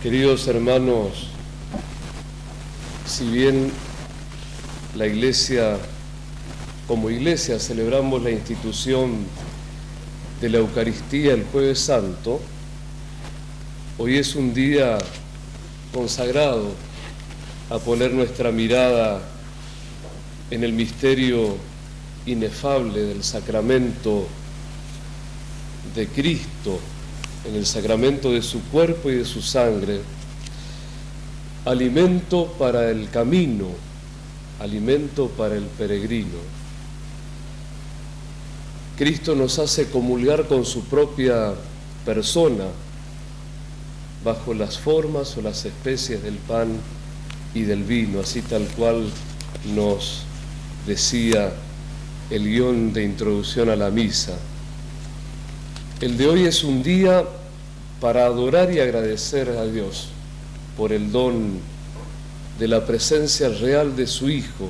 Queridos hermanos, si bien la Iglesia, como Iglesia, celebramos la institución de la Eucaristía el Jueves Santo, hoy es un día consagrado a poner nuestra mirada en el misterio inefable del sacramento de Cristo, en el sacramento de su cuerpo y de su sangre, alimento para el camino, alimento para el peregrino. Cristo nos hace comulgar con su propia persona, bajo las formas o las especies del pan y del vino, así tal cual nos decía el guión de introducción a la misa. El de hoy es un día para adorar y agradecer a Dios por el don de la presencia real de su Hijo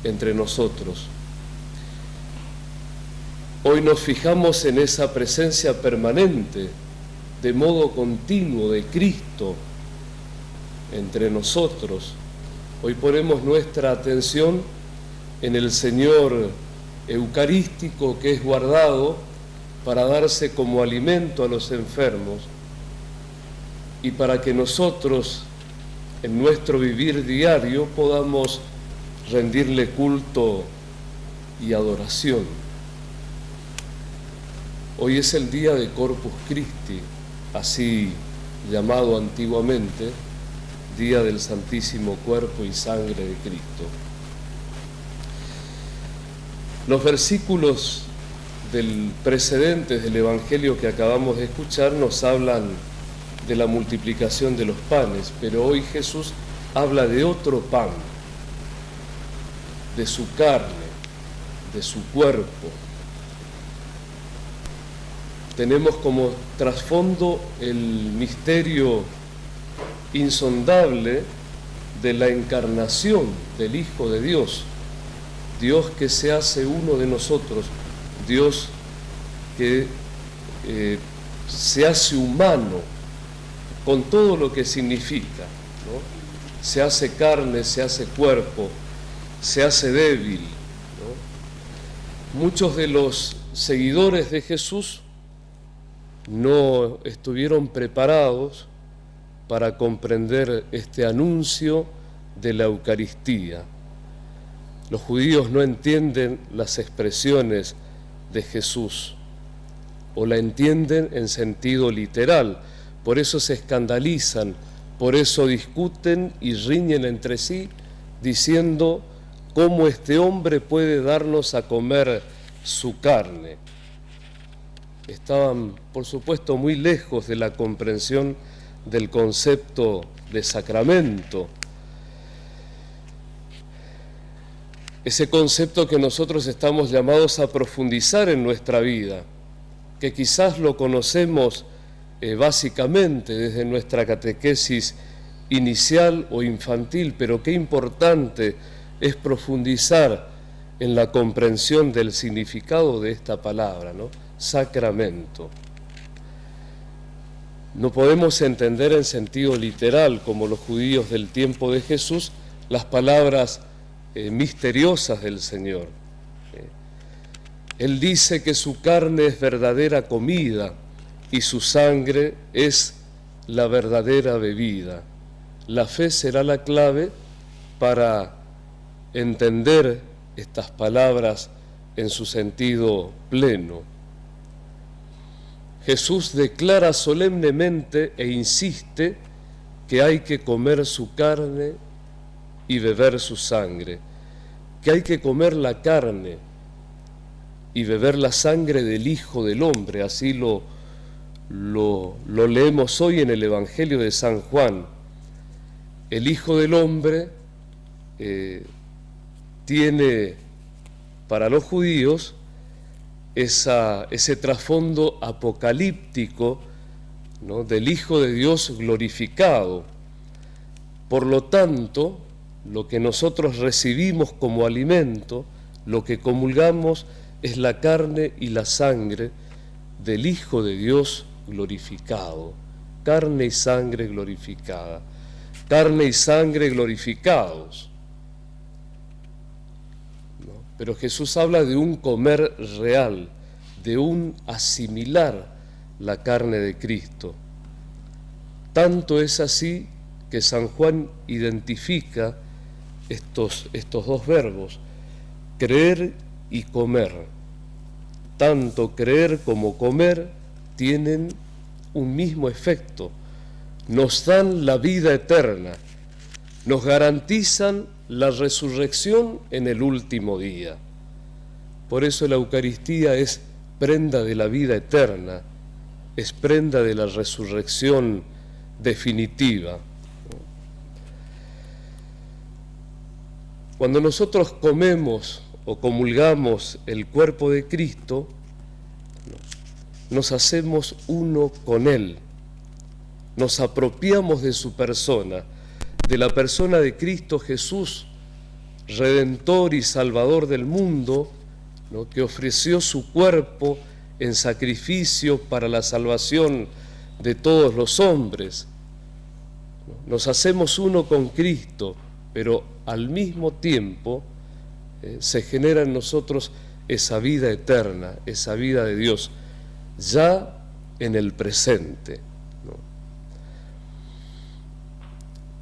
entre nosotros. Hoy nos fijamos en esa presencia permanente, de modo continuo, de Cristo entre nosotros. Hoy ponemos nuestra atención en el Señor eucarístico que es guardado para darse como alimento a los enfermos y para que nosotros en nuestro vivir diario podamos rendirle culto y adoración. Hoy es el día de Corpus Christi, así llamado antiguamente, Día del Santísimo Cuerpo y Sangre de Cristo. Los versículos precedentes del Evangelio que acabamos de escuchar nos hablan de la multiplicación de los panes, pero hoy Jesús habla de otro pan, de su carne, de su cuerpo. Tenemos como trasfondo el misterio insondable de la encarnación del Hijo de Dios, Dios que se hace uno de nosotros, Dios que se hace humano con todo lo que significa, ¿no? Se hace carne, se hace cuerpo, se hace débil, ¿no? Muchos de los seguidores de Jesús no estuvieron preparados para comprender este anuncio de la Eucaristía. Los judíos no entienden las expresiones de Jesús, o la entienden en sentido literal, por eso se escandalizan, por eso discuten y riñen entre sí, diciendo cómo este hombre puede darnos a comer su carne. Estaban, por supuesto, muy lejos de la comprensión del concepto de sacramento. Ese concepto que nosotros estamos llamados a profundizar en nuestra vida, que quizás lo conocemos básicamente desde nuestra catequesis inicial o infantil, pero qué importante es profundizar en la comprensión del significado de esta palabra, ¿no? Sacramento. No podemos entender en sentido literal, como los judíos del tiempo de Jesús, las palabras misteriosas del Señor. Él dice que su carne es verdadera comida y su sangre es la verdadera bebida. La fe será la clave para entender estas palabras en su sentido pleno. Jesús declara solemnemente e insiste que hay que comer su carne y beber su sangre, que hay que comer la carne y beber la sangre del Hijo del Hombre. Así lo leemos hoy en el Evangelio de San Juan. El Hijo del Hombre tiene para los judíos ese trasfondo apocalíptico, ¿no?, del Hijo de Dios glorificado. Por lo tanto, lo que nosotros recibimos como alimento, lo que comulgamos, es la carne y la sangre del Hijo de Dios glorificado. carne y sangre glorificada. Carne y sangre glorificados. ¿No? Pero Jesús habla de un comer real, de un asimilar la carne de Cristo. Tanto es así que San Juan identifica estos dos verbos, creer y comer. Tanto creer como comer tienen un mismo efecto. Nos dan la vida eterna, nos garantizan la resurrección en el último día. Por eso la Eucaristía es prenda de la vida eterna, es prenda de la resurrección definitiva. Cuando nosotros comemos o comulgamos el cuerpo de Cristo, nos hacemos uno con Él, nos apropiamos de su persona, de la persona de Cristo Jesús, Redentor y Salvador del mundo, ¿no?, que ofreció su cuerpo en sacrificio para la salvación de todos los hombres. Nos hacemos uno con Cristo, pero al mismo tiempo se genera en nosotros esa vida eterna, esa vida de Dios, ya en el presente, ¿no?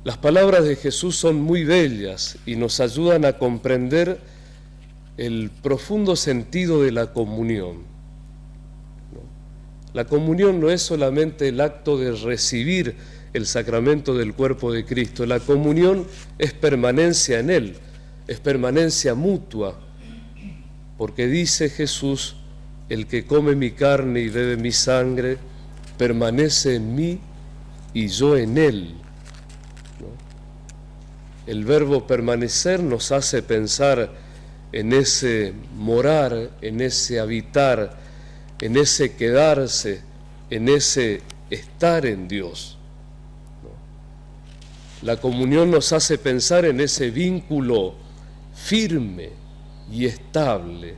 Las palabras de Jesús son muy bellas y nos ayudan a comprender el profundo sentido de la comunión, ¿no? La comunión no es solamente el acto de recibir el sacramento del cuerpo de Cristo. La comunión es permanencia en Él, es permanencia mutua, porque dice Jesús: el que come mi carne y bebe mi sangre permanece en mí y yo en él, ¿no? El verbo permanecer nos hace pensar en ese morar, en ese habitar, en ese quedarse, en ese estar en Dios, ¿no? La comunión nos hace pensar en ese vínculo firme y estable,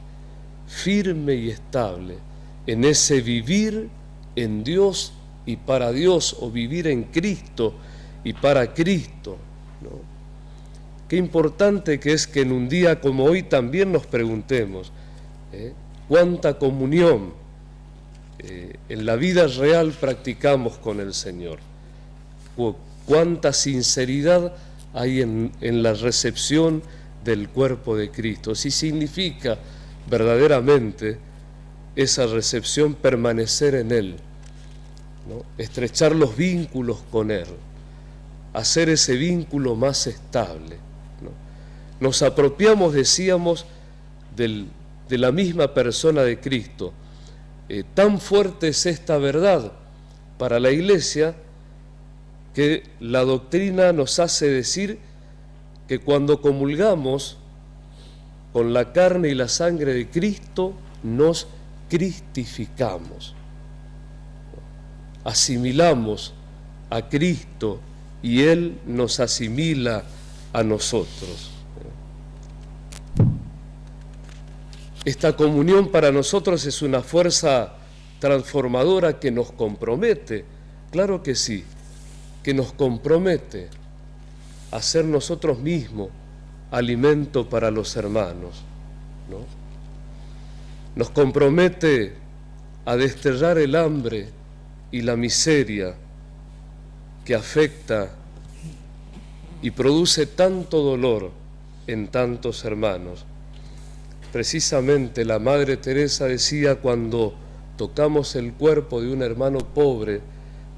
en ese vivir en Dios y para Dios, o vivir en Cristo y para Cristo, ¿no? Qué importante que es que en un día como hoy también nos preguntemos, ¿cuánta comunión en la vida real practicamos con el Señor? ¿Cuánta sinceridad hay en la recepción del cuerpo de Cristo? Si significa verdaderamente esa recepción permanecer en Él, ¿no? Estrechar los vínculos con Él, hacer ese vínculo más estable, ¿no? Nos apropiamos, decíamos, de la misma persona de Cristo. Tan fuerte es esta verdad para la Iglesia que la doctrina nos hace decir que cuando comulgamos con la carne y la sangre de Cristo, nos cristificamos. Asimilamos a Cristo y Él nos asimila a nosotros. Esta comunión para nosotros es una fuerza transformadora que nos compromete, claro que sí, que nos compromete a ser nosotros mismos alimento para los hermanos, ¿no? Nos compromete a desterrar el hambre y la miseria que afecta y produce tanto dolor en tantos hermanos. Precisamente la Madre Teresa decía: cuando tocamos el cuerpo de un hermano pobre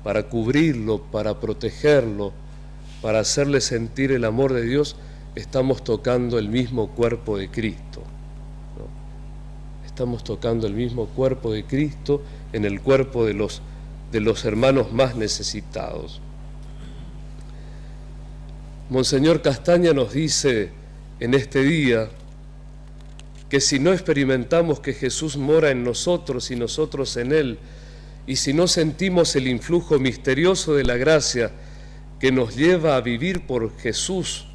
para cubrirlo, para protegerlo, para hacerle sentir el amor de Dios, estamos tocando el mismo cuerpo de Cristo, ¿no? Estamos tocando el mismo cuerpo de Cristo en el cuerpo de los hermanos más necesitados. Monseñor Castaña nos dice en este día que si no experimentamos que Jesús mora en nosotros y nosotros en Él, y si no sentimos el influjo misterioso de la gracia que nos lleva a vivir por Jesús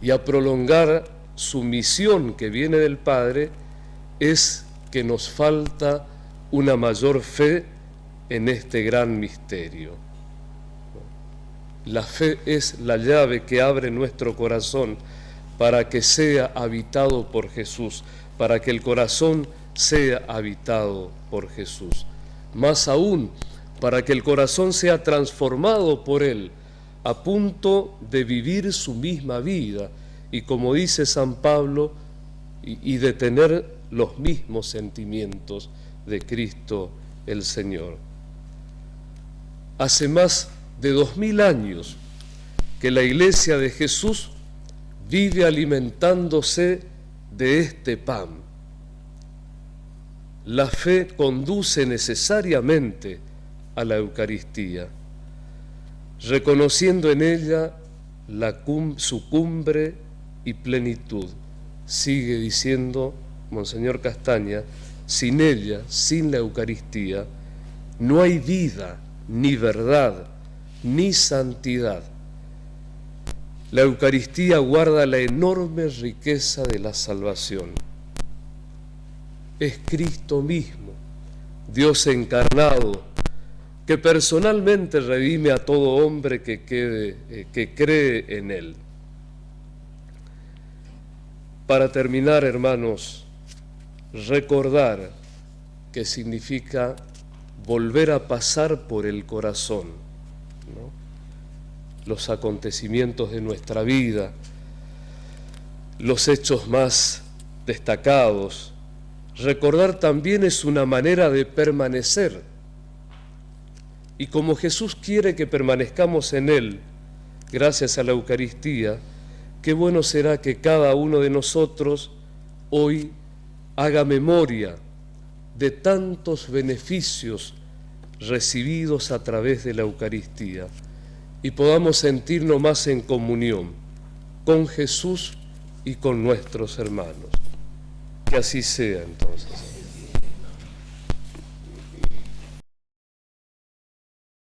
y a prolongar su misión que viene del Padre, es que nos falta una mayor fe en este gran misterio. La fe es la llave que abre nuestro corazón para que sea habitado por Jesús, para que el corazón sea habitado por Jesús. Más aún, para que el corazón sea transformado por Él, a punto de vivir su misma vida, y como dice San Pablo, y de tener los mismos sentimientos de Cristo el Señor. Hace más de 2000 años que la Iglesia de Jesús vive alimentándose de este pan. La fe conduce necesariamente a la Eucaristía, reconociendo en ella su cumbre y plenitud. Sigue diciendo Monseñor Castaña, sin ella, sin la Eucaristía, no hay vida, ni verdad, ni santidad. La Eucaristía guarda la enorme riqueza de la salvación. Es Cristo mismo, Dios encarnado, que personalmente redime a todo hombre que cree en Él. Para terminar, hermanos, recordar que significa volver a pasar por el corazón, ¿no? Los acontecimientos de nuestra vida, los hechos más destacados. Recordar también es una manera de permanecer. Y como Jesús quiere que permanezcamos en Él, gracias a la Eucaristía, qué bueno será que cada uno de nosotros hoy haga memoria de tantos beneficios recibidos a través de la Eucaristía y podamos sentirnos más en comunión con Jesús y con nuestros hermanos. Que así sea entonces.